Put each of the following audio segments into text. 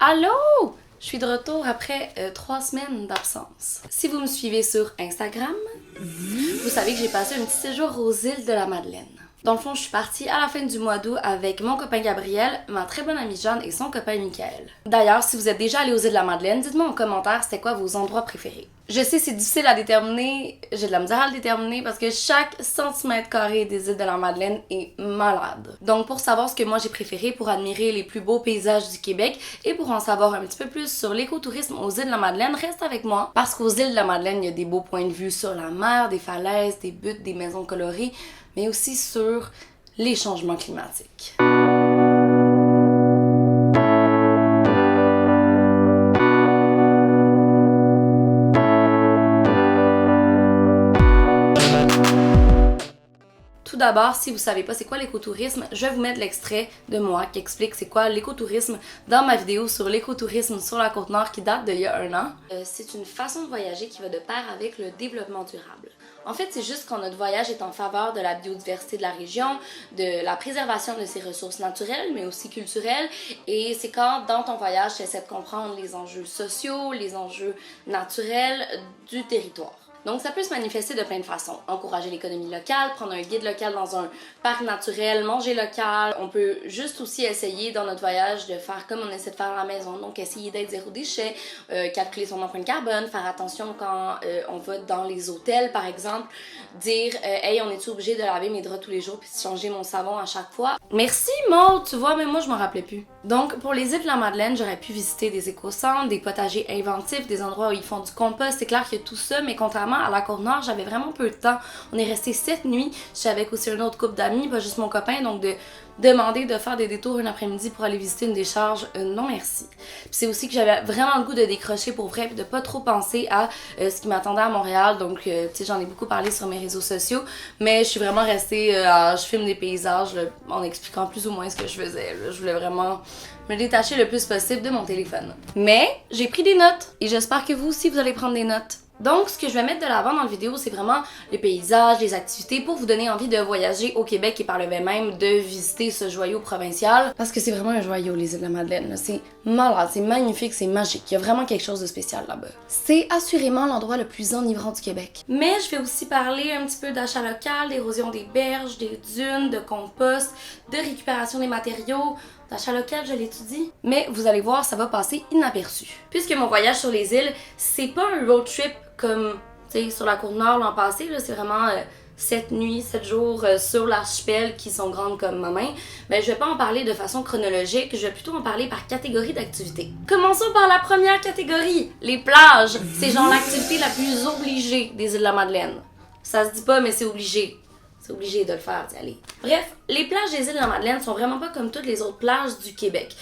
Allô? Je suis de retour après 3 semaines d'absence. Si vous me suivez sur Instagram, vous savez que j'ai passé un petit séjour aux îles de la Madeleine. Dans le fond, je suis partie à la fin du mois d'août avec mon copain Gabriel, ma très bonne amie Jeanne et son copain Michael. D'ailleurs, si vous êtes déjà allés aux îles de la Madeleine, dites-moi en commentaire c'était quoi vos endroits préférés. Je sais c'est difficile à déterminer, j'ai de la misère à le déterminer parce que chaque centimètre carré des îles de la Madeleine est malade. Donc pour savoir ce que moi j'ai préféré pour admirer les plus beaux paysages du Québec et pour en savoir un petit peu plus sur l'écotourisme aux îles de la Madeleine, reste avec moi parce qu'aux îles de la Madeleine, il y a des beaux points de vue sur la mer, des falaises, des buttes, des maisons colorées, mais aussi sur les changements climatiques. Tout d'abord, si vous savez pas c'est quoi l'écotourisme, je vais vous mettre l'extrait de moi qui explique c'est quoi l'écotourisme dans ma vidéo sur l'écotourisme sur la Côte-Nord qui date d'il y a 1 an. C'est une façon de voyager qui va de pair avec le développement durable. En fait, c'est juste quand notre voyage est en faveur de la biodiversité de la région, de la préservation de ses ressources naturelles, mais aussi culturelles. Et c'est quand, dans ton voyage, tu essaies de comprendre les enjeux sociaux, les enjeux naturels du territoire. Donc, ça peut se manifester de plein de façons. Encourager l'économie locale, prendre un guide local dans un parc naturel, manger local. On peut juste aussi essayer dans notre voyage de faire comme on essaie de faire à la maison. Donc, essayer d'être zéro déchet, calculer son empreinte carbone, faire attention quand on va dans les hôtels, par exemple. Dire, hey, on est-tu obligé de laver mes draps tous les jours puis de changer mon savon à chaque fois? Merci, Maud! Tu vois, mais moi, je m'en rappelais plus. Donc, pour les îles de la Madeleine, j'aurais pu visiter des éco-centres, des potagers inventifs, des endroits où ils font du compost. C'est clair qu'il y a tout ça, mais contrairement à la Côte-Nord, j'avais vraiment peu de temps. On est resté 7 nuits. J'étais avec aussi un autre couple d'amis, pas juste mon copain, donc de demander de faire des détours un après-midi pour aller visiter une décharge, non merci. Puis c'est aussi que j'avais vraiment le goût de décrocher pour vrai, puis de pas trop penser à ce qui m'attendait à Montréal. Donc, tu sais, j'en ai beaucoup parlé sur mes réseaux sociaux, mais je suis vraiment restée, je filme des paysages là, en expliquant plus ou moins ce que je faisais. Là. Je voulais vraiment me détacher le plus possible de mon téléphone. Mais j'ai pris des notes et j'espère que vous aussi vous allez prendre des notes. Donc, ce que je vais mettre de l'avant dans la vidéo, c'est vraiment les paysages, les activités pour vous donner envie de voyager au Québec et par le fait même de visiter ce joyau provincial. Parce que c'est vraiment un joyau, les îles de la Madeleine. C'est malade, c'est magnifique, c'est magique. Il y a vraiment quelque chose de spécial là-bas. C'est assurément l'endroit le plus enivrant du Québec. Mais je vais aussi parler un petit peu d'achat local, d'érosion des berges, des dunes, de compost, de récupération des matériaux. L'achat local, je l'étudie. Mais vous allez voir, ça va passer inaperçu. Puisque mon voyage sur les îles, c'est pas un road trip comme, tu sais, sur la Côte-Nord l'an passé, là, c'est vraiment 7 nuits, 7 jours sur l'archipel qui sont grandes comme ma main. Mais je vais pas en parler de façon chronologique, je vais plutôt en parler par catégorie d'activités. Commençons par la première catégorie, les plages. C'est genre l'activité la plus obligée des îles de la Madeleine. Ça se dit pas, mais c'est obligé. C'est obligé de le faire, d'y aller. Bref, les plages des îles de la Madeleine sont vraiment pas comme toutes les autres plages du Québec.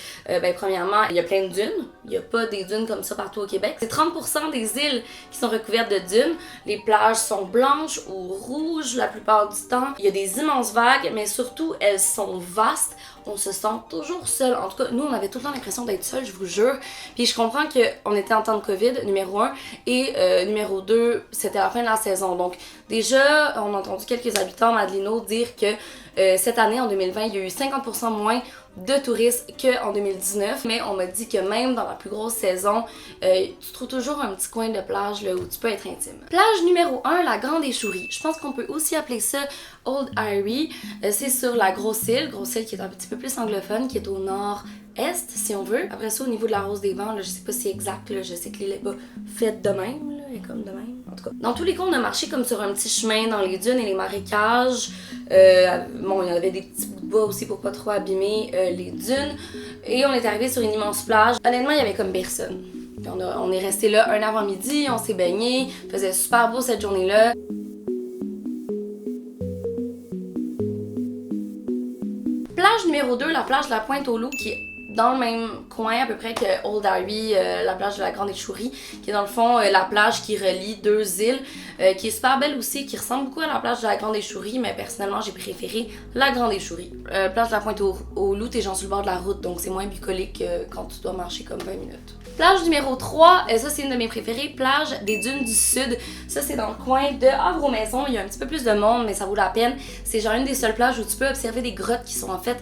Premièrement, il y a plein de dunes. Il y a pas des dunes comme ça partout au Québec. C'est 30% des îles qui sont recouvertes de dunes. Les plages sont blanches ou rouges la plupart du temps. Il y a des immenses vagues, mais surtout, elles sont vastes. On se sent toujours seul. En tout cas, nous, on avait tout le temps l'impression d'être seul, je vous jure. Puis je comprends qu'on était en temps de COVID, numéro 1, et numéro 2, c'était la fin de la saison. Donc déjà, on a entendu quelques habitants madelinots dire que cette année, en 2020, il y a eu 50% moins de touristes qu'en 2019. Mais on m'a dit que même dans la plus grosse saison, tu trouves toujours un petit coin de plage là, où tu peux être intime. Plage numéro 1, la Grande Échourie. Je pense qu'on peut aussi appeler ça Old Irie. C'est sur la Grosse-Île qui est un petit peu plus anglophone, qui est au nord-est, si on veut. Après ça, au niveau de la Rose des Vents, là, je sais pas si c'est exact, là, je sais que l'île est pas faite de même, là, elle est comme de même. En tout cas, dans tous les cas, on a marché comme sur un petit chemin dans les dunes et les marécages. Bon, il y avait des petits bouts de bois aussi pour pas trop abîmer les dunes. Et on est arrivé sur une immense plage. Honnêtement, il y avait comme personne. On est resté là un avant-midi, on s'est baigné, il faisait super beau cette journée-là. Plage numéro 2, la plage de la Pointe-aux-Loups, qui est dans le même coin à peu près que Old Irie, la plage de la Grande Échourie, qui est dans le fond la plage qui relie 2 îles, qui est super belle aussi, qui ressemble beaucoup à la plage de la Grande Échourie, mais personnellement j'ai préféré la Grande Échourie. Plage de la Pointe-aux-Loups, t'es genre sur le bord de la route, donc c'est moins bucolique quand tu dois marcher comme 20 minutes. Plage numéro 3, ça c'est une de mes préférées, plage des Dunes du Sud. Ça c'est dans le coin de Havre-aux-Maisons, il y a un petit peu plus de monde mais ça vaut la peine. C'est genre une des seules plages où tu peux observer des grottes qui sont en fait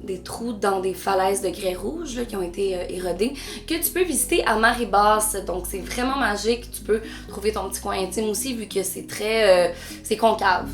des trous dans des falaises de grès rouges là, qui ont été érodés, que tu peux visiter à marée basse. Donc c'est vraiment magique, tu peux trouver ton petit coin intime aussi vu que c'est très... c'est concave.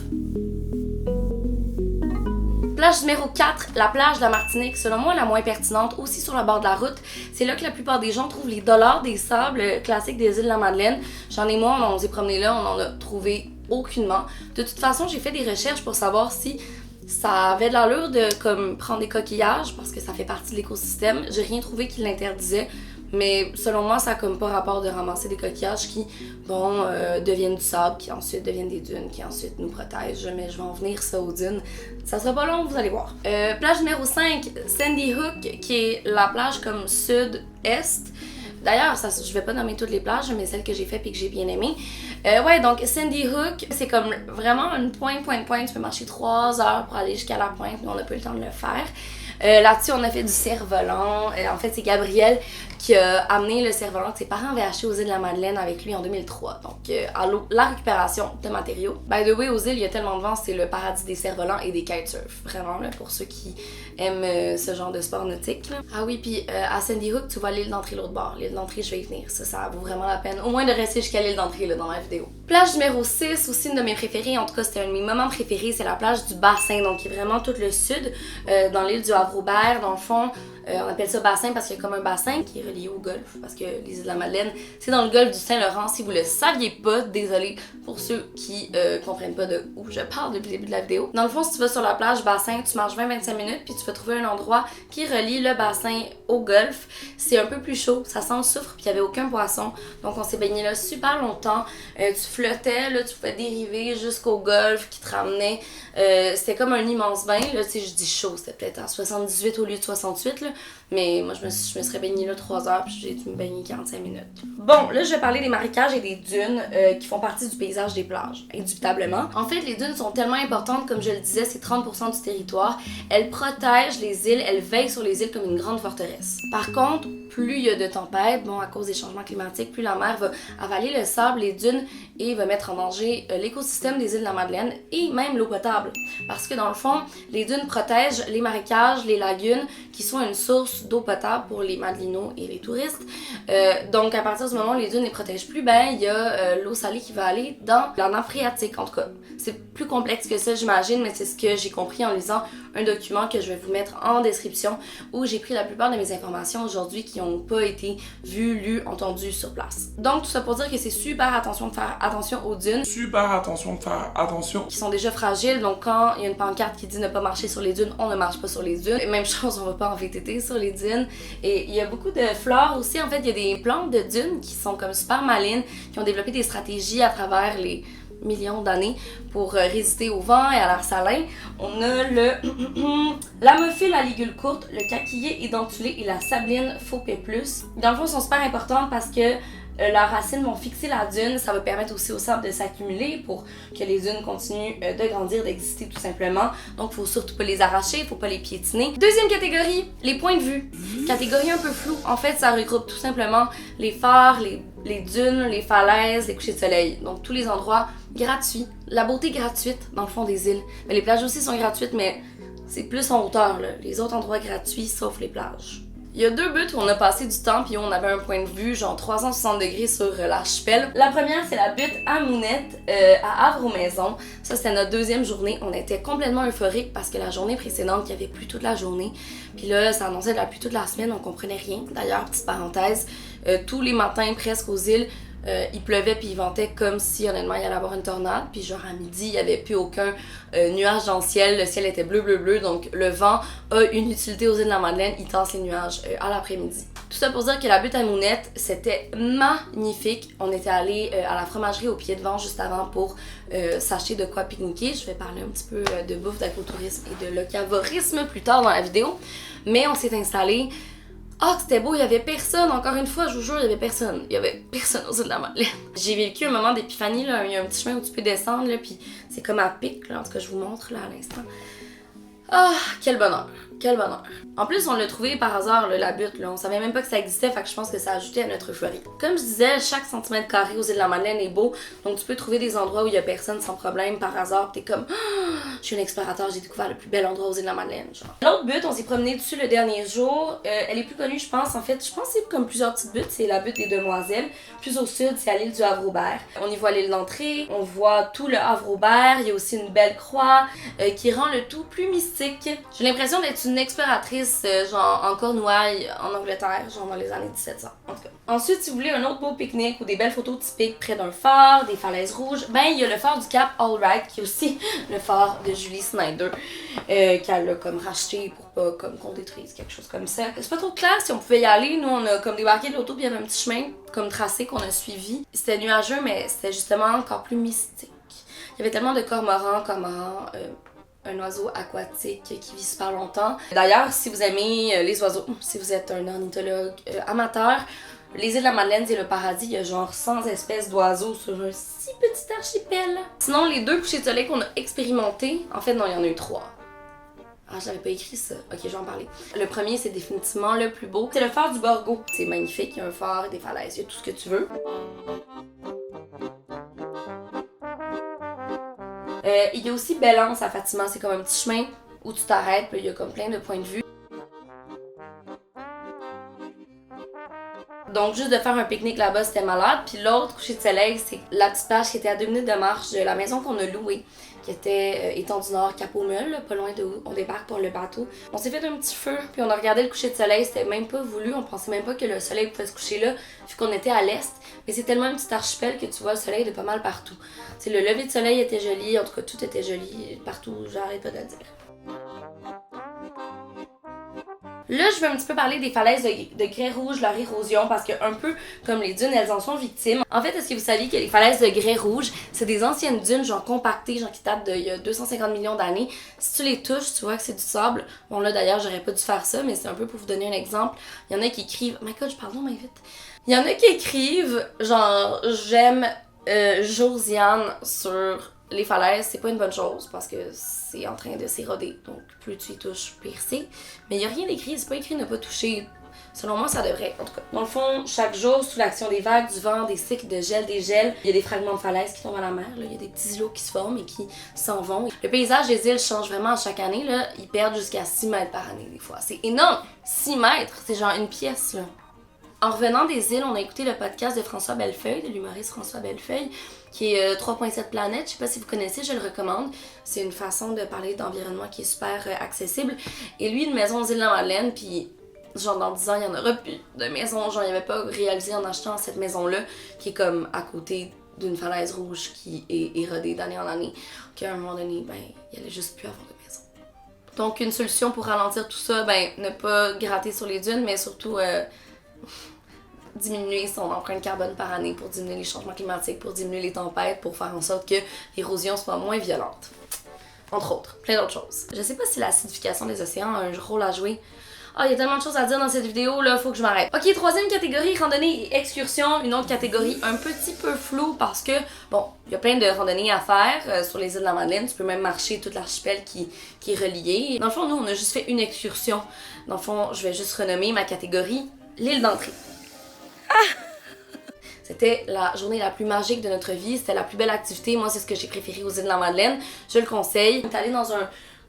Plage numéro 4, la plage de la Martinique, selon moi la moins pertinente, aussi sur le bord de la route. C'est là que la plupart des gens trouvent les dollars des sables classiques des îles de la Madeleine. J'en ai moi, on s'est promené là, on en a trouvé aucunement. De toute façon, j'ai fait des recherches pour savoir si ça avait de l'allure de comme prendre des coquillages parce que ça fait partie de l'écosystème. J'ai rien trouvé qui l'interdisait. Mais selon moi, ça n'a comme pas rapport de ramasser des coquillages qui, bon, deviennent du sable, qui ensuite deviennent des dunes, qui ensuite nous protègent. Mais je vais en venir ça aux dunes. Ça sera pas long, vous allez voir. Plage numéro 5, Sandy Hook, qui est la plage comme sud-est. D'ailleurs, je vais pas nommer toutes les plages, mais celles que j'ai faites et que j'ai bien aimées. Ouais, donc Sandy Hook, c'est comme vraiment une pointe. Tu peux marcher 3 heures pour aller jusqu'à la pointe, mais on n'a pas eu le temps de le faire. Là-dessus, on a fait du cerf-volant. En fait, c'est Gabriel qui a amené le cerf-volant que ses parents avaient acheté aux îles de la Madeleine avec lui en 2003. Donc, la récupération de matériaux. By the way, aux îles, il y a tellement de vent, c'est le paradis des cerfs-volants et des kitesurf. Vraiment, là, pour ceux qui aiment ce genre de sport nautique. Là. Ah oui, puis à Sandy Hook, tu vois l'île d'entrée l'autre bord. L'île d'entrée, je vais y venir. Ça vaut vraiment la peine. Au moins de rester jusqu'à l'île d'entrée là, dans ma vidéo. Plage numéro 6, aussi une de mes préférées. En tout cas, c'était un de mes moments préférés. C'est la plage du bassin, donc qui est vraiment tout le sud, dans l'île du Havre-Aubert, dans le fond. On appelle ça bassin parce qu'il y a comme un bassin qui est relié au golfe, parce que les îles de la Madeleine, c'est dans le golfe du Saint-Laurent. Si vous le saviez pas, désolé pour ceux qui comprennent pas de où je parle depuis le début de la vidéo. Dans le fond, si tu vas sur la plage bassin, tu marches 20-25 minutes, puis tu vas trouver un endroit qui relie le bassin au golfe. C'est un peu plus chaud, ça sent le soufre, puis il y avait aucun poisson. Donc on s'est baigné là super longtemps. Tu flottais, là, tu pouvais dériver jusqu'au golfe qui te ramenait. C'était comme un immense bain, là, tu sais, je dis chaud, c'était peut-être à 78 au lieu de 68, là. Mais moi, je me serais baignée là 3 heures, puis j'ai dû me baigner 45 minutes. Bon, là, je vais parler des marécages et des dunes qui font partie du paysage des plages, indubitablement. En fait, les dunes sont tellement importantes, comme je le disais, c'est 30% du territoire. Elles protègent les îles, elles veillent sur les îles comme une grande forteresse. Par contre, plus il y a de tempêtes, bon, à cause des changements climatiques, plus la mer va avaler le sable, les dunes, et va mettre en danger l'écosystème des îles de la Madeleine et même l'eau potable. Parce que dans le fond, les dunes protègent les marécages, les lagunes, qui sont une source d'eau potable pour les Madelinos et les touristes. Donc à partir du moment où les dunes ne les protègent plus, ben il y a l'eau salée qui va aller dans la nappe phréatique. En tout cas, c'est plus complexe que ça, j'imagine, mais c'est ce que j'ai compris en lisant un document que je vais vous mettre en description où j'ai pris la plupart de mes informations aujourd'hui qui n'ont pas été vues, lues, entendues sur place. Donc tout ça pour dire que c'est super attention de faire attention aux dunes. Super attention de faire attention. Qui sont déjà fragiles, donc quand il y a une pancarte qui dit ne pas marcher sur les dunes, on ne marche pas sur les dunes. Et même chose, on va pas en VTT sur les dunes. Et il y a beaucoup de fleurs aussi, en fait, il y a des plantes de dunes qui sont comme super malines, qui ont développé des stratégies à travers les millions d'années pour résister au vent et à l'air salin. On a le l'amophile à ligule courte, le caquillet édentulé et la sabline faux-pé plus. Dans le fond, ils sont super importantes parce que leurs racines vont fixer la dune, ça va permettre aussi au sable de s'accumuler pour que les dunes continuent de grandir, d'exister tout simplement. Donc il faut surtout pas les arracher, il faut pas les piétiner. Deuxième catégorie, les points de vue. Catégorie un peu floue. En fait, ça regroupe tout simplement les phares, les dunes, les falaises, les couchers de soleil. Donc tous les endroits gratuits. La beauté gratuite dans le fond des îles. Mais les plages aussi sont gratuites, mais c'est plus en hauteur, là. Les autres endroits gratuits, sauf les plages. Il y a 2 buttes où on a passé du temps puis où on avait un point de vue genre 360 degrés sur l'archipel. La première, c'est la butte à Mounette à Havre-aux-Maisons. Ça, c'était notre 2e journée. On était complètement euphoriques parce que la journée précédente, il y avait plu toute la journée. Puis là, ça annonçait de la pluie toute la semaine, on comprenait rien. D'ailleurs, petite parenthèse, tous les matins presque aux îles, il pleuvait puis il ventait comme si honnêtement il allait avoir une tornade, puis genre à midi il n'y avait plus aucun nuage dans le ciel était bleu, donc le vent a une utilité aux îles de la Madeleine, il tasse les nuages à l'après-midi. Tout ça pour dire que la butte à Mounette, c'était magnifique. On était allé à la fromagerie au pied de vent juste avant pour s'acheter de quoi pique-niquer. Je vais parler un petit peu de bouffe, d'aquatourisme et de locavorisme plus tard dans la vidéo, mais on s'est installé. Ah, c'était beau, il y avait personne. Encore une fois, je vous jure, il y avait personne. Il y avait personne aux îles de la Madeleine. J'ai vécu un moment d'épiphanie, là. Il y a un petit chemin où tu peux descendre, là, puis c'est comme à pic, là. En tout cas, je vous montre, là, à l'instant. Ah, quel bonheur. Quel bonheur. En plus, on l'a trouvé par hasard, là, la butte. Là. On savait même pas que ça existait, fait que je pense que ça a ajouté à notre euphorie. Comme je disais, chaque centimètre carré aux îles de la Madeleine est beau. Donc, tu peux trouver des endroits où il y a personne sans problème par hasard. T'es comme, je suis un explorateur, j'ai découvert le plus bel endroit aux îles de la Madeleine. Genre. L'autre butte, on s'est promené dessus le dernier jour. Elle est plus connue, je pense. En fait, je pense que c'est comme plusieurs petites buttes. C'est la butte des Demoiselles. Plus au sud, c'est à l'île du Havre-Aubert. On y voit l'île d'entrée. On voit tout le Havre-Aubert. Il y a aussi une belle croix qui rend le tout plus mystique. J'ai l'impression d'être une exploratrice genre en Cornouailles, en Angleterre, genre dans les années 1700, en tout cas. Ensuite, si vous voulez un autre beau pique-nique ou des belles photos typiques près d'un phare, des falaises rouges, ben il y a le phare du Cap Allwright qui est aussi le phare de Julie Snyder qu'elle a comme racheté pour pas comme qu'on détruise quelque chose comme ça. C'est pas trop clair si on pouvait y aller. Nous, on a comme débarqué de l'auto puis il y avait un petit chemin comme tracé qu'on a suivi. C'était nuageux, mais c'était justement encore plus mystique. Il y avait tellement de cormorans, un oiseau aquatique qui vit super longtemps. D'ailleurs, si vous aimez les oiseaux, si vous êtes un ornithologue amateur, les îles de la Madeleine, c'est le paradis. Il y a genre 100 espèces d'oiseaux sur un si petit archipel. Sinon, les 2 couchers de soleil qu'on a expérimentés, en fait, non, il y en a eu 3. Ah, j'avais pas écrit ça. Ok, je vais en parler. Le premier, c'est définitivement le plus beau. C'est le phare du Borgo. C'est magnifique, il y a un phare, des falaises, il y a tout ce que tu veux. Il y a aussi Belance à Fatima, c'est comme un petit chemin où tu t'arrêtes, puis il y a comme plein de points de vue. Donc juste de faire un pique-nique là-bas, c'était malade. Puis l'autre coucher de soleil, c'est la petite plage qui était à 2 minutes de marche de la maison qu'on a louée, qui était étang du Nord, Cap-aux-Meules, pas loin de où on débarque pour le bateau. On s'est fait un petit feu, puis on a regardé le coucher de soleil, c'était même pas voulu, on pensait même pas que le soleil pouvait se coucher là, vu qu'on était à l'est. Mais c'est tellement un petit archipel que tu vois le soleil de pas mal partout. T'sais, le lever de soleil était joli, en tout cas tout était joli partout, j'arrête pas de le dire. Là, je veux un petit peu parler des falaises de grès rouge, leur érosion, parce que un peu comme les dunes, elles en sont victimes. En fait, est-ce que vous saviez que les falaises de grès rouge, c'est des anciennes dunes, genre compactées, genre qui datent d'il y a 250 millions d'années. Si tu les touches, tu vois que c'est du sable. Bon là, d'ailleurs, j'aurais pas dû faire ça, mais c'est un peu pour vous donner un exemple. Il y en a qui écrivent... My God, je parle donc vite. Il y en a qui écrivent, genre, j'aime Josiane sur... Les falaises, c'est pas une bonne chose parce que c'est en train de s'éroder. Donc, plus tu y touches, pire c'est. Mais il n'y a rien d'écrit, c'est pas écrit ne pas toucher. Selon moi, ça devrait, en tout cas. Dans le fond, chaque jour, sous l'action des vagues, du vent, des cycles de gel, des gels, il y a des fragments de falaises qui tombent à la mer. Là. Il y a des petits îlots qui se forment et qui s'en vont. Le paysage des îles change vraiment à chaque année. Là. Ils perdent jusqu'à 6 mètres par année, des fois. C'est énorme! 6 mètres! C'est genre une pièce, là. En revenant des îles, on a écouté le podcast de François Bellefeuille, de l'humoriste François Bellefeuille, qui est 3.7 planètes. Je sais pas si vous connaissez, je le recommande. C'est une façon de parler d'environnement qui est super accessible. Et lui, une maison aux îles de la Madeleine, puis genre dans 10 ans, il y en aura plus de maison. Genre, il n'y avait pas réalisé en achetant cette maison-là, qui est comme à côté d'une falaise rouge qui est érodée d'année en année, qu'à un moment donné, ben, il allait juste plus avoir de maison. Donc, une solution pour ralentir tout ça, ben, ne pas gratter sur les dunes, mais surtout... diminuer son empreinte carbone par année pour diminuer les changements climatiques, pour diminuer les tempêtes, pour faire en sorte que l'érosion soit moins violente. Entre autres, plein d'autres choses. Je sais pas si l'acidification des océans a un rôle à jouer. Ah, il y a tellement de choses à dire dans cette vidéo, là, faut que je m'arrête. Ok, troisième catégorie, randonnée et excursion. Une autre catégorie un petit peu floue parce que, bon, il y a plein de randonnées à faire sur les îles de la Madeleine. Tu peux même marcher tout l'archipel qui est relié. Dans le fond, nous, on a juste fait une excursion. Dans le fond, je vais juste renommer ma catégorie l'île d'entrée. C'était la journée la plus magique de notre vie, c'était la plus belle activité. Moi, c'est ce que j'ai préféré aux îles de la Madeleine. Je le conseille. On est allé dans un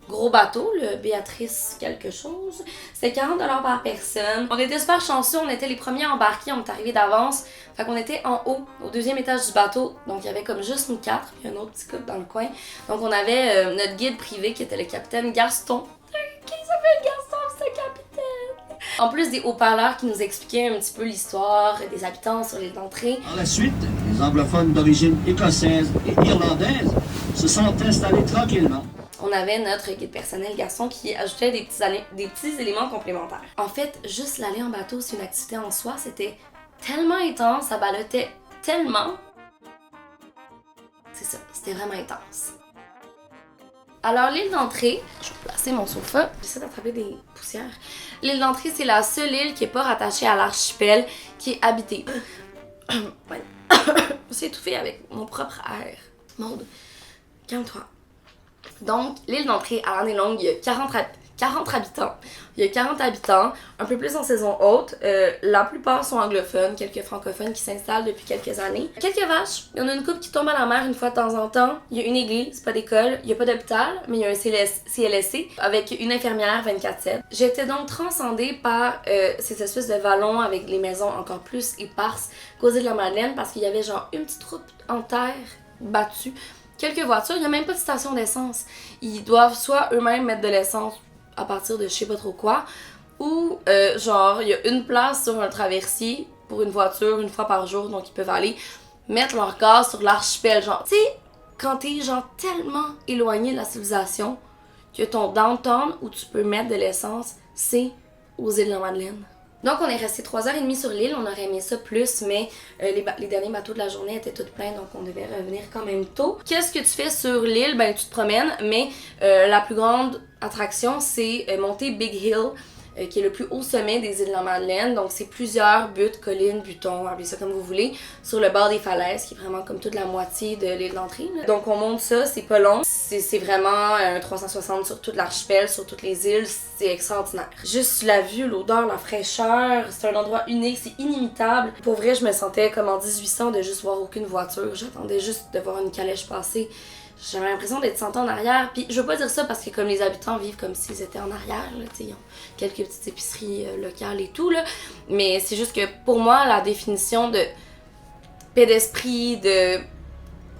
gros bateau, le Béatrice quelque chose. C'était 40$ par personne. On était super chanceux, on était les premiers à embarquer, on est arrivés d'avance. Fait qu'on était en haut, au 2e étage du bateau. Donc il y avait comme juste nous 4, puis un autre petit couple dans le coin. Donc on avait notre guide privé qui était le capitaine Gaston. Qui s'appelle Gaston, c'est un capitaine. En plus des haut-parleurs qui nous expliquaient un petit peu l'histoire des habitants sur l'île d'entrée. Par la suite, les anglophones d'origine écossaise et irlandaise se sont installés tranquillement. On avait notre guide personnel Gaston qui ajoutait des petits éléments complémentaires. En fait, juste l'aller en bateau, c'est une activité en soi. C'était tellement intense, ça ballottait tellement. C'est ça, c'était vraiment intense. Alors, l'île d'entrée, je vais placer mon sofa, j'essaie d'attraper des poussières. L'île d'entrée, c'est la seule île qui n'est pas rattachée à l'archipel, qui est habitée. Ouais. Je me suis étouffée avec mon propre air. Maude, calme-toi. Donc, l'île d'entrée, à l'année longue, il y a 40 habitants. Il y a 40 habitants, un peu plus en saison haute. La plupart sont anglophones, quelques francophones qui s'installent depuis quelques années. Quelques vaches, il y en a une couple qui tombe à la mer une fois de temps en temps. Il y a une église, pas d'école, il n'y a pas d'hôpital, mais il y a un CLSC avec une infirmière 24/7. J'étais donc transcendée par ces espèces de vallons avec les maisons encore plus éparses qu'aux îles de la Madeleine parce qu'il y avait genre une petite route en terre battue. Quelques voitures, il n'y a même pas de station d'essence. Ils doivent soit eux-mêmes mettre de l'essence à partir de je sais pas trop quoi, ou genre il y a une place sur un traversier pour une voiture une fois par jour, donc ils peuvent aller mettre leur gaz sur l'archipel. Genre, tu sais, quand t'es genre tellement éloigné de la civilisation que ton downtown où tu peux mettre de l'essence, c'est aux îles de la Madeleine. Donc on est resté 3h30 sur l'île, on aurait aimé ça plus, mais les derniers bateaux de la journée étaient tous pleins, donc on devait revenir quand même tôt. Qu'est-ce que tu fais sur l'île? Ben tu te promènes, mais la plus grande attraction c'est monter Big Hill, qui est le plus haut sommet des îles de la Madeleine. Donc c'est plusieurs buttes, collines, butons, appelez ça comme vous voulez, sur le bord des falaises, qui est vraiment comme toute la moitié de l'île d'entrée. Donc on monte ça, c'est pas long, c'est vraiment un 360 sur toute l'archipel, sur toutes les îles, c'est extraordinaire. Juste la vue, l'odeur, la fraîcheur, c'est un endroit unique, c'est inimitable. Pour vrai, je me sentais comme en 1800 de juste voir aucune voiture, j'attendais juste de voir une calèche passer. J'avais l'impression d'être 100 ans en arrière. Puis je veux pas dire ça parce que comme les habitants vivent comme s'ils étaient en arrière, là, ils ont quelques petites épiceries locales et tout, là. Mais c'est juste que pour moi, la définition de paix d'esprit, de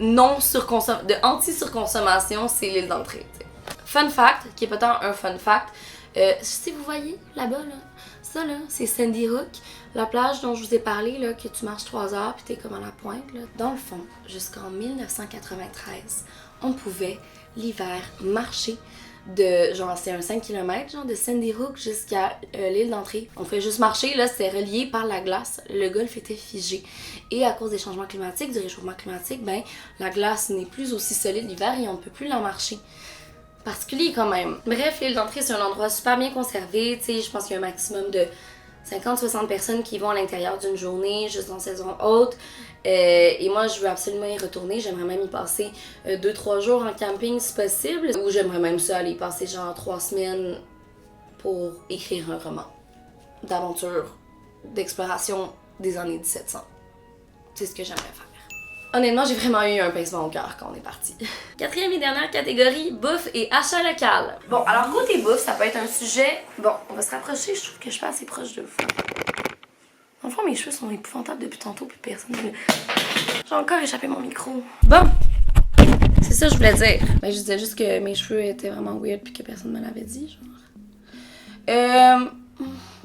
de anti-surconsommation, c'est l'île d'entrée. T'sais. Fun fact, qui est pas tant un fun fact, si vous voyez là-bas, là, ça là, c'est Sandy Hook, la plage dont je vous ai parlé, là, que tu marches 3 heures puis t'es comme à la pointe. Là. Dans le fond, jusqu'en 1993, on pouvait l'hiver marcher de genre c'est un 5 km genre de Sandy Hook jusqu'à l'île d'entrée. On pouvait juste marcher, là c'était relié par la glace, le golfe était figé. Et à cause des changements climatiques, du réchauffement climatique, ben la glace n'est plus aussi solide l'hiver et on ne peut plus la marcher. Particulier quand même. Bref, l'île d'entrée c'est un endroit super bien conservé, tu sais, je pense qu'il y a un maximum de 50-60 personnes qui vont à l'intérieur d'une journée, juste en saison haute. Et moi, je veux absolument y retourner. J'aimerais même y passer 2-3 jours en camping si possible. Ou j'aimerais même ça aller passer genre 3 semaines pour écrire un roman d'aventure, d'exploration des années 1700. C'est ce que j'aimerais faire. Honnêtement, j'ai vraiment eu un pincement au cœur quand on est parti. Quatrième et dernière catégorie, bouffe et achat local. Bon, alors côté bouffe, ça peut être un sujet... Bon, on va se rapprocher, je trouve que je suis pas assez proche de vous. Dans le fond, mes cheveux sont épouvantables depuis tantôt, puis personne... J'ai encore échappé mon micro. Bon, c'est ça que je voulais dire. Ben, je disais juste que mes cheveux étaient vraiment weird puis que personne me l'avait dit, genre.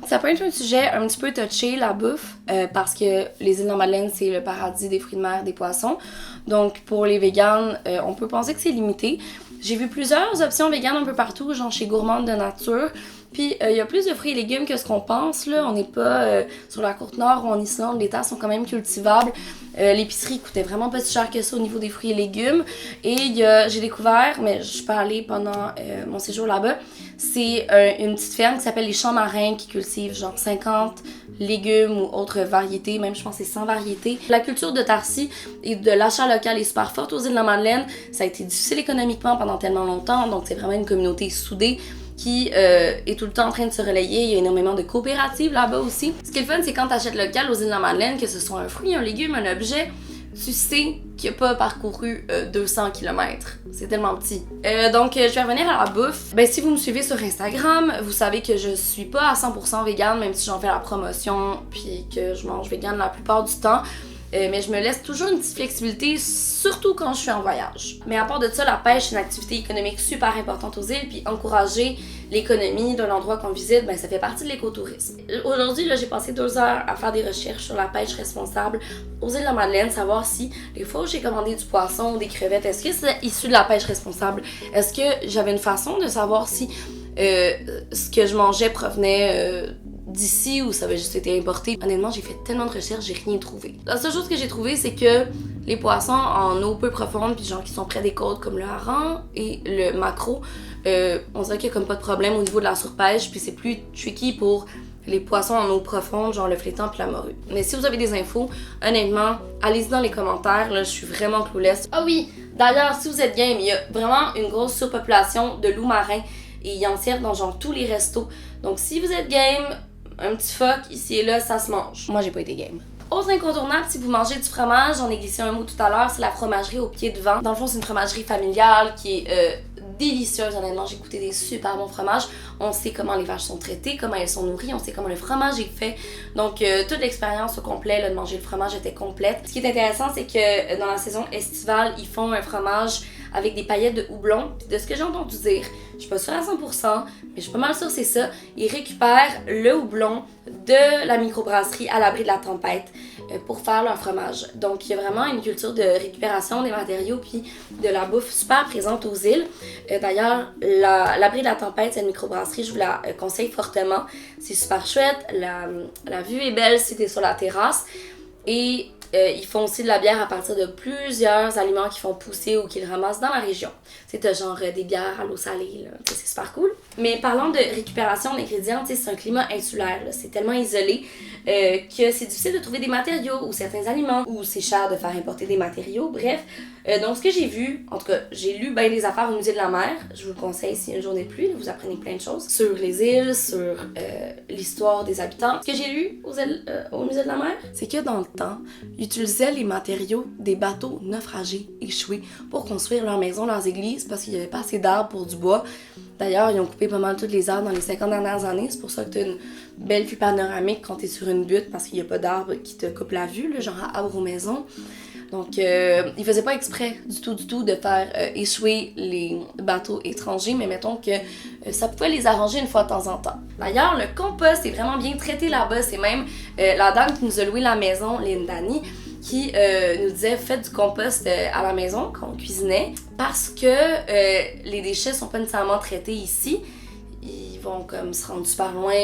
Ça peut être un sujet un petit peu touché, la bouffe, parce que les îles de la Madeleine, c'est le paradis des fruits de mer, des poissons. Donc, pour les véganes, on peut penser que c'est limité. J'ai vu plusieurs options véganes un peu partout, genre chez Gourmande de Nature. Puis, il y a plus de fruits et légumes que ce qu'on pense, là. On n'est pas sur la côte nord ou en Islande, les terres sont quand même cultivables. L'épicerie coûtait vraiment pas si cher que ça au niveau des fruits et légumes. Et j'ai découvert, mais je suis pas allée pendant mon séjour là-bas, c'est une petite ferme qui s'appelle les Champs Marins qui cultive genre 50 légumes ou autres variétés, même je pense que c'est 100 variétés. La culture de Tarsi et de l'achat local est super forte aux îles de la Madeleine. Ça a été difficile économiquement pendant tellement longtemps, donc c'est vraiment une communauté soudée qui est tout le temps en train de se relayer. Il y a énormément de coopératives là-bas aussi. Ce qui est le fun, c'est quand tu achètes local aux îles de la Madeleine, que ce soit un fruit, un légume, un objet, tu sais qu'il n'a pas parcouru 200 km. C'est tellement petit. Donc, je vais revenir à la bouffe. Ben, si vous me suivez sur Instagram, vous savez que je suis pas à 100% végane, même si j'en fais la promotion, puis que je mange végane la plupart du temps. Mais je me laisse toujours une petite flexibilité, surtout quand je suis en voyage. Mais à part de ça, la pêche, c'est une activité économique super importante aux îles, puis encourager l'économie d'un endroit qu'on visite, ben ça fait partie de l'écotourisme. Aujourd'hui, là, j'ai passé 2 heures à faire des recherches sur la pêche responsable aux îles de la Madeleine, savoir si les fois où j'ai commandé du poisson ou des crevettes, est-ce que c'est issu de la pêche responsable? Est-ce que j'avais une façon de savoir si ce que je mangeais provenait d'ici ou ça avait juste été importé. Honnêtement, j'ai fait tellement de recherches, j'ai rien trouvé. La seule chose que j'ai trouvé, c'est que les poissons en eau peu profonde, puis genre qui sont près des côtes comme le hareng et le maquereau, on dirait qu'il y a comme pas de problème au niveau de la surpêche, puis c'est plus tricky pour les poissons en eau profonde, genre le flétan puis la morue. Mais si vous avez des infos, honnêtement, allez-y dans les commentaires, là, je suis vraiment clueless. Ah oui, d'ailleurs, si vous êtes game, il y a vraiment une grosse surpopulation de loups marins et ils en servent dans genre tous les restos. Donc si vous êtes game, un petit fuck ici et là, ça se mange. Moi, j'ai pas été game. Autre incontournable, si vous mangez du fromage, j'en ai glissé un mot tout à l'heure, c'est la fromagerie au pied de vent. Dans le fond, c'est une fromagerie familiale qui est délicieuse, honnêtement. J'ai goûté des super bons fromages. On sait comment les vaches sont traitées, comment elles sont nourries, on sait comment le fromage est fait. Donc, toute l'expérience au complet là, de manger le fromage était complète. Ce qui est intéressant, c'est que dans la saison estivale, ils font un fromage avec des paillettes de houblon. Puis de ce que j'ai entendu dire, je suis pas sûre à 100%, mais je suis pas mal sûre c'est ça. Ils récupèrent le houblon de la microbrasserie à l'abri de la tempête pour faire leur fromage. Donc, il y a vraiment une culture de récupération des matériaux puis de la bouffe super présente aux îles. D'ailleurs, l'abri de la tempête, cette microbrasserie, je vous la conseille fortement. C'est super chouette, la vue est belle si t'es sur la terrasse. Et ils font aussi de la bière à partir de plusieurs aliments qu'ils font pousser ou qu'ils ramassent dans la région. C'est genre des bières à l'eau salée, là. C'est super cool. Mais parlant de récupération d'ingrédients, c'est un climat insulaire, là. C'est tellement isolé que c'est difficile de trouver des matériaux ou certains aliments, ou c'est cher de faire importer des matériaux, bref. Donc ce que j'ai vu, en tout cas, j'ai lu bien des affaires au musée de la mer. Je vous le conseille si une journée de pluie, vous apprenez plein de choses sur les îles, sur l'histoire des habitants. Ce que j'ai lu au musée de la mer, c'est que dans le temps, ils utilisaient les matériaux des bateaux naufragés, échoués, pour construire leurs maisons, leurs églises, parce qu'il n'y avait pas assez d'arbres pour du bois. D'ailleurs, ils ont coupé pas mal toutes les arbres dans les 50 dernières années. C'est pour ça que tu as une belle vue panoramique quand tu es sur une butte, parce qu'il n'y a pas d'arbres qui te coupent la vue, là, genre à arbres aux maisons. Donc, ils faisaient pas exprès du tout de faire échouer les bateaux étrangers, mais mettons que ça pouvait les arranger une fois de temps en temps. D'ailleurs, le compost est vraiment bien traité là-bas. C'est même la dame qui nous a loué la maison, Lindani, qui nous disait faites du compost à la maison quand on cuisinait parce que les déchets sont pas nécessairement traités ici. Ils vont comme se rendre super loin,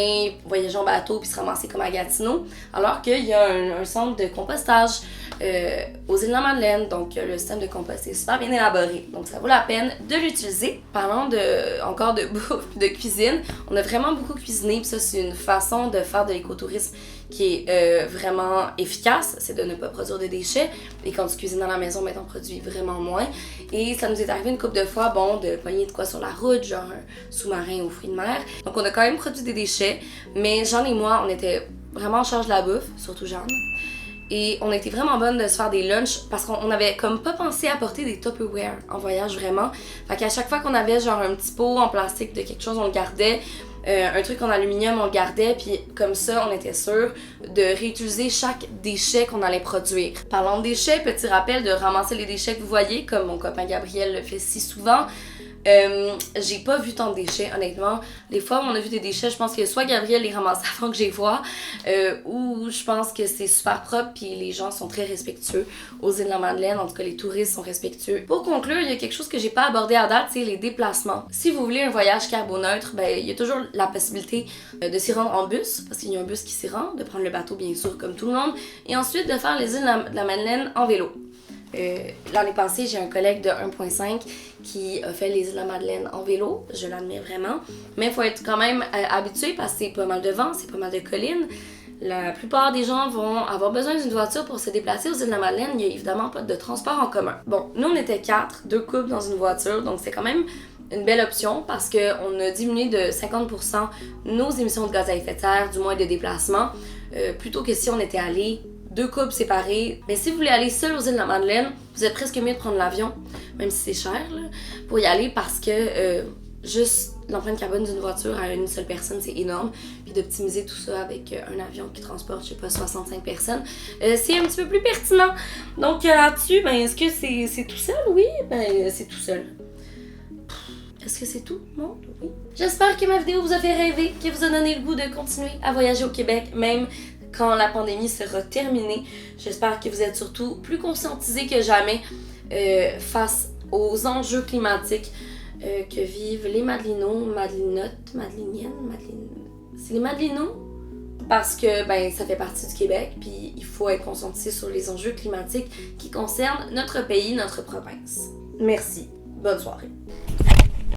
voyager en bateau puis se ramasser comme à Gatineau, alors qu'il y a un centre de compostage aux îles de la Madeleine, donc le système de compost est super bien élaboré, donc ça vaut la peine de l'utiliser. Parlant encore de bouffe, de cuisine, on a vraiment beaucoup cuisiné, puis ça c'est une façon de faire de l'écotourisme qui est vraiment efficace, c'est de ne pas produire de déchets, et quand tu cuisines dans la maison, ben, t'en produis vraiment moins. Et ça nous est arrivé une couple de fois, de pogner de quoi sur la route, genre un sous-marin aux fruits de mer. Donc on a quand même produit des déchets, mais Jeanne et moi, on était vraiment en charge de la bouffe, surtout Jeanne. Et on était vraiment bonnes de se faire des lunchs parce qu'on avait comme pas pensé à porter des Tupperware en voyage vraiment. Fait qu'à chaque fois qu'on avait genre un petit pot en plastique de quelque chose, on le gardait. Un truc en aluminium, on le gardait, puis comme ça, on était sûr de réutiliser chaque déchet qu'on allait produire. Parlant de déchets, petit rappel de ramasser les déchets que vous voyez, comme mon copain Gabriel le fait si souvent. J'ai pas vu tant de déchets, honnêtement. Les fois où on a vu des déchets, je pense que soit Gabriel les ramasse avant que j'y vois, ou je pense que c'est super propre puis les gens sont très respectueux aux îles de la Madeleine. En tout cas, les touristes sont respectueux. Pour conclure, il y a quelque chose que j'ai pas abordé à date, c'est les déplacements. Si vous voulez un voyage carboneutre, ben il y a toujours la possibilité de s'y rendre en bus, parce qu'il y a un bus qui s'y rend, de prendre le bateau bien sûr comme tout le monde, et ensuite de faire les îles de la Madeleine en vélo. L'année passée, j'ai un collègue de 1.5 qui a fait les îles de la Madeleine en vélo. Je l'admire vraiment. Mais il faut être quand même habitué parce que c'est pas mal de vent, c'est pas mal de collines. La plupart des gens vont avoir besoin d'une voiture pour se déplacer aux îles de la Madeleine. Il n'y a évidemment pas de transport en commun. Bon, nous on était 4, 2 couples dans une voiture, donc c'est quand même une belle option parce qu'on a diminué de 50% nos émissions de gaz à effet de serre, du moins de déplacement, plutôt que si on était allé 2 couples séparés. Mais si vous voulez aller seul aux îles de la Madeleine, vous êtes presque mieux de prendre l'avion, même si c'est cher, là, pour y aller parce que juste l'empreinte carbone d'une voiture à une seule personne, c'est énorme. Puis d'optimiser tout ça avec un avion qui transporte, je sais pas, 65 personnes, c'est un petit peu plus pertinent. Donc là-dessus, ben, est-ce que c'est tout seul? Oui, ben c'est tout seul. Est-ce que c'est tout? Non? Oui. J'espère que ma vidéo vous a fait rêver, qu'elle vous a donné le goût de continuer à voyager au Québec, même quand la pandémie sera terminée. J'espère que vous êtes surtout plus conscientisés que jamais face aux enjeux climatiques que vivent les Madelinots, Madelinottes, Madeliniennes, c'est les Madelinots parce que ben ça fait partie du Québec, puis il faut être conscientisé sur les enjeux climatiques qui concernent notre pays, notre province. Merci. Bonne soirée.